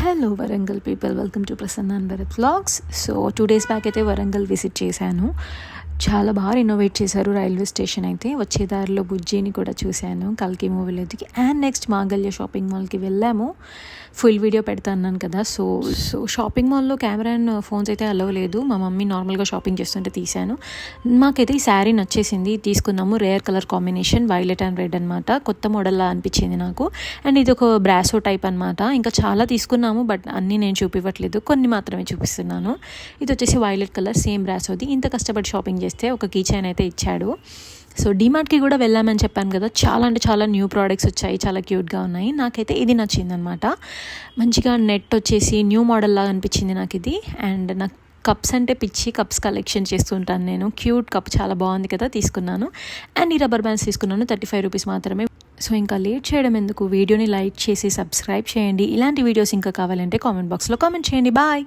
Hello Warangal people, welcome to Prasanna and Bharat vlogs. So 2 days back అయితే Warangal visit చేశాను. చాలా బాగా రినోవేట్ చేశారు రైల్వే స్టేషన్ అయితే. వచ్చే దారిలో బుజ్జిని కూడా చూశాను, కల్కి మూవీలోకి. అండ్ నెక్స్ట్ మాంగళ్య షాపింగ్ మాల్కి వెళ్ళాము. ఫుల్ వీడియో పెడతా అన్నాను కదా. సో షాపింగ్ మాల్లో కెమెరా అండ్ ఫోన్స్ అయితే అలవ్ లేదు. మా మమ్మీ నార్మల్గా షాపింగ్ చేస్తుంటే తీశాను. మాకైతే ఈ శారీ నచ్చేసింది, తీసుకున్నాము. Rare colour combination, violet and red అనమాట. కొత్త మోడల్లా అనిపించింది నాకు. అండ్ ఇది ఒక బ్రాసో టైప్ అనమాట. ఇంకా చాలా తీసుకున్నాము, బట్ అన్నీ నేను చూపివ్వట్లేదు, కొన్ని మాత్రమే చూపిస్తున్నాను. ఇది వచ్చేసి వైలెట్ కలర్, సేమ్ బ్రాసోది. ఇంత కష్టపడి షాపింగ్ చేస్తే ఒక కీ చైన్ అయితే ఇచ్చాడు. సో డీమార్ట్కి కూడా వెళ్ళామని చెప్పాను కదా. చాలా అంటే చాలా న్యూ ప్రోడక్ట్స్ వచ్చాయి, చాలా క్యూట్గా ఉన్నాయి. నాకైతే ఇది నచ్చిందనమాట. మంచిగా నెట్ వచ్చేసి న్యూ మోడల్ లాగా అనిపించింది నాకు ఇది. అండ్ నాకు కప్స్ అంటే పిచ్చి, కప్స్ కలెక్షన్ చేస్తుంటాను నేను. క్యూట్ కప్ చాలా బాగుంది కదా, తీసుకున్నాను. అండ్ ఈ రబ్బర్ బ్యాండ్స్ తీసుకున్నాను, 35 రూపీస్ మాత్రమే. సో ఇంకా లేట్ చేయడం ఎందుకు, వీడియోని లైక్ చేసి సబ్స్క్రైబ్ చేయండి. ఇలాంటి వీడియోస్ ఇంకా కావాలంటే కామెంట్ బాక్స్లో కామెంట్ చేయండి. బాయ్.